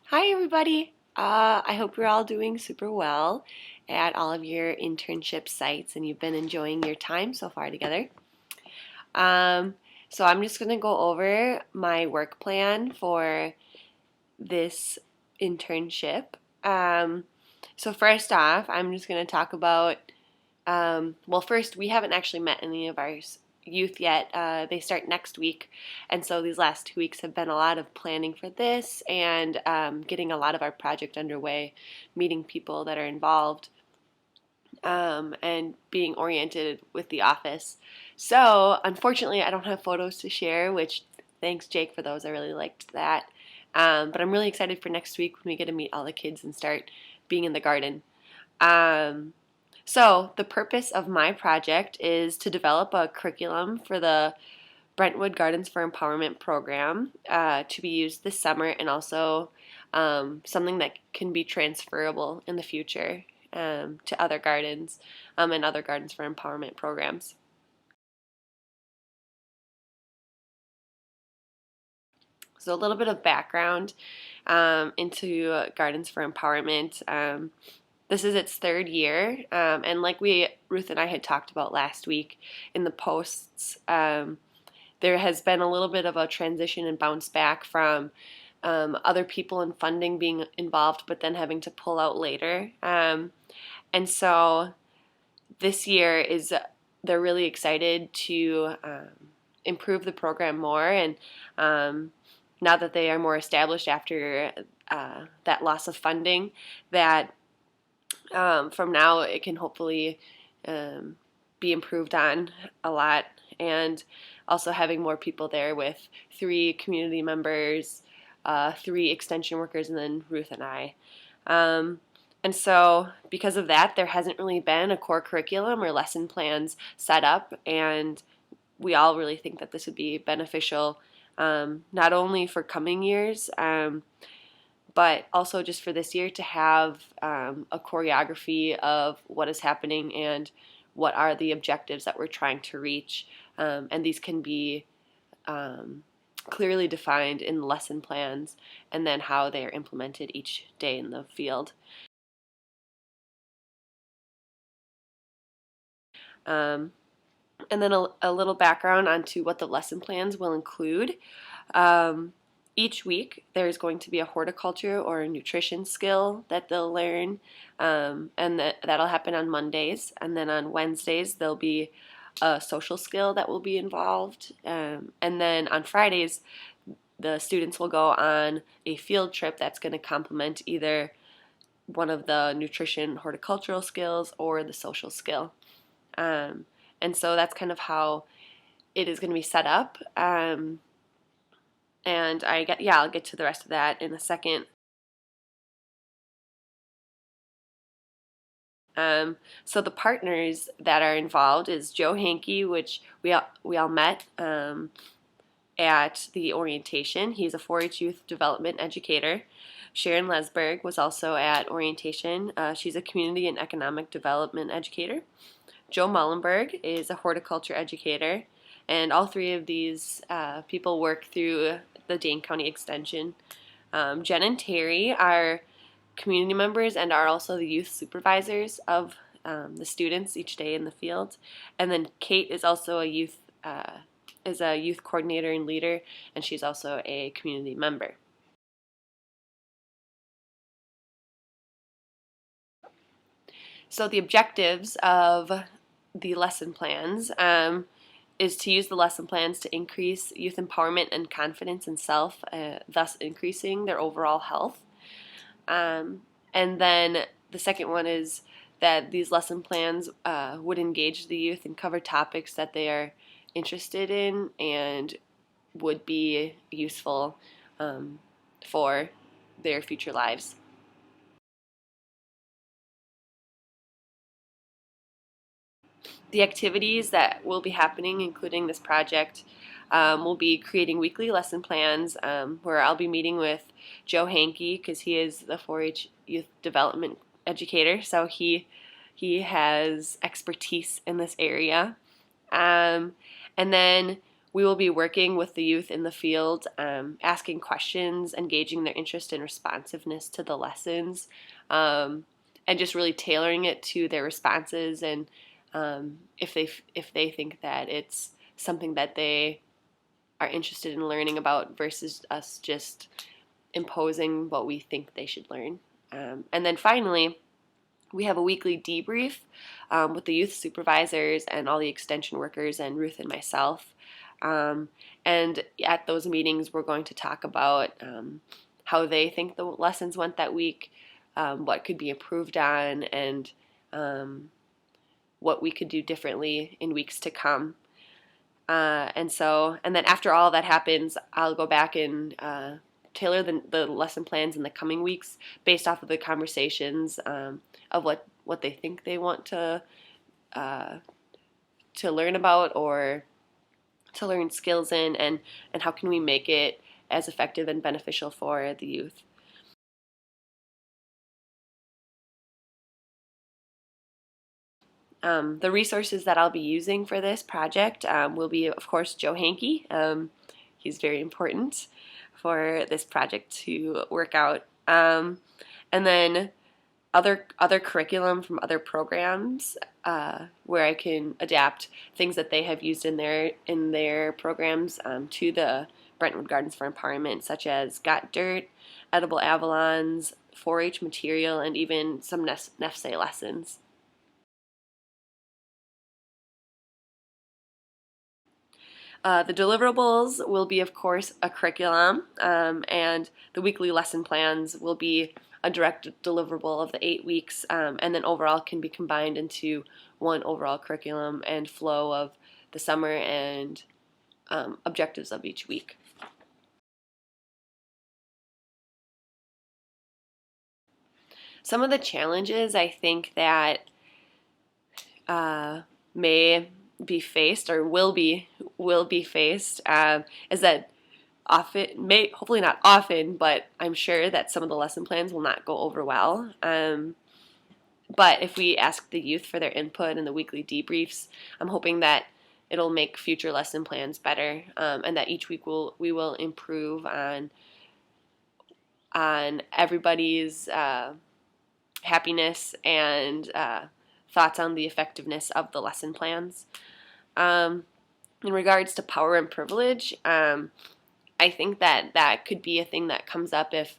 Hi, everybody. I hope you're all doing super well at all of your internship sites and you've been enjoying your time so far together. Um, so I'm just going to go over my work plan for this internship. Um, so first off, I'm just going to talk about well, first, we haven't actually met any of our youth yet. They start next week. And so these last 2 weeks have been a lot of planning for this and getting a lot of our project underway, meeting people that are involved, and being oriented with the office. So, unfortunately, I don't have photos to share, which thanks, Jake, for those. I really liked that. But I'm really excited for next week when we get to meet all the kids and start being in the garden. Um, so, the purpose of my project is to develop a curriculum for the Brentwood Gardens for Empowerment program to be used this summer and also something that can be transferable in the future to other gardens and other Gardens for Empowerment programs. So, a little bit of background into Gardens for Empowerment. This is its third year, and like Ruth and I had talked about last week in the posts, there has been a little bit of a transition and bounce back from other people and funding being involved, but then having to pull out later. And so this year is they're really excited to improve the program more, and now that they are more established after that loss of funding, that from now it can hopefully be improved on a lot, and also having more people there with 3 community members, 3 extension workers, and then Ruth and I. And so because of that, there hasn't really been a core curriculum or lesson plans set up, and we all really think that this would be beneficial not only for coming years, but also just for this year to have a choreography of what is happening and what are the objectives that we're trying to reach. And these can be clearly defined in lesson plans and then how they are implemented each day in the field. Um, and then a little background onto what the lesson plans will include. Um, each week, there's going to be a horticulture or a nutrition skill that they'll learn, and that'll happen on Mondays. And then on Wednesdays, there'll be a social skill that will be involved. And then on Fridays, the students will go on a field trip that's going to complement either one of the nutrition horticultural skills or the social skill. Um, and so that's kind of how it is going to be set up. And I'll get to the rest of that in a second. So the partners that are involved is Joe Hankey, which we all met at the orientation. He's a 4-H youth development educator. Sharon Lesberg was also at orientation. She's a community and economic development educator. Joe Mullenberg is a horticulture educator. And all 3 of these people work through the Dane County Extension. Jen and Terry are community members and are also the youth supervisors of the students each day in the field. And then Kate is also a youth coordinator and leader, and she's also a community member. So the objectives of the lesson plans is to use the lesson plans to increase youth empowerment and confidence in self, thus increasing their overall health. And then the second one is that these lesson plans would engage the youth and cover topics that they are interested in and would be useful for their future lives. The activities that will be happening, including this project, will be creating weekly lesson plans where I'll be meeting with Joe Hankey because he is the 4-H youth development educator, so he has expertise in this area. And then We will be working with the youth in the field, asking questions, engaging their interest and responsiveness to the lessons, and just really tailoring it to their responses. And if they think that it's something that they are interested in learning about versus us just imposing what we think they should learn. And then finally, we have a weekly debrief with the youth supervisors and all the extension workers and Ruth and myself. And at those meetings, we're going to talk about how they think the lessons went that week, what could be improved on, and what we could do differently in weeks to come. And then after all that happens, I'll go back and tailor the lesson plans in the coming weeks based off of the conversations of what they think they want to learn about or to learn skills in, and how can we make it as effective and beneficial for the youth. The resources that I'll be using for this project will be, of course, Joe Hankey. He's very important for this project to work out. And then other curriculum from other programs where I can adapt things that they have used in their programs to the Brentwood Gardens for Empowerment, such as Got Dirt, Edible Avalons, 4-H material, and even some NEFSE lessons. The deliverables will be, of course, a curriculum, and the weekly lesson plans will be a direct deliverable of the 8 weeks, and then overall can be combined into one overall curriculum and flow of the summer and objectives of each week. Some of the challenges I think that may be faced or will be faced is that hopefully not often, but I'm sure that some of the lesson plans will not go over well. But if we ask the youth for their input in the weekly debriefs, I'm hoping that it'll make future lesson plans better, and that each week we will improve on everybody's happiness and thoughts on the effectiveness of the lesson plans. In regards to power and privilege, I think that could be a thing that comes up if,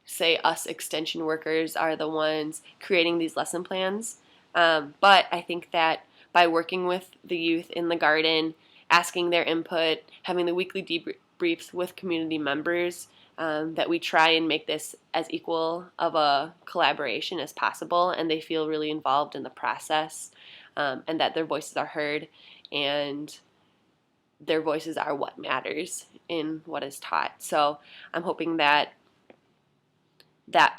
say, us extension workers are the ones creating these lesson plans. But I think that by working with the youth in the garden, asking their input, having the weekly debriefs with community members, that we try and make this as equal of a collaboration as possible, and they feel really involved in the process, and that their voices are heard, and their voices are what matters in what is taught. So I'm hoping that the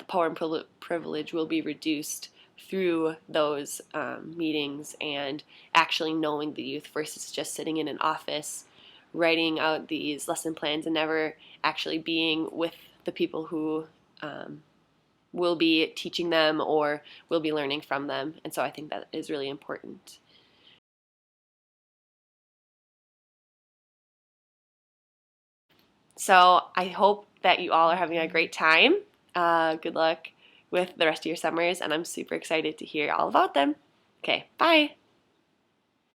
power and privilege will be reduced through those meetings and actually knowing the youth versus just sitting in an office writing out these lesson plans and never actually being with the people who will be teaching them or will be learning from them. And so I think that is really important. So I hope that you all are having a great time. Good luck with the rest of your summers, and I'm super excited to hear all about them. Okay, bye.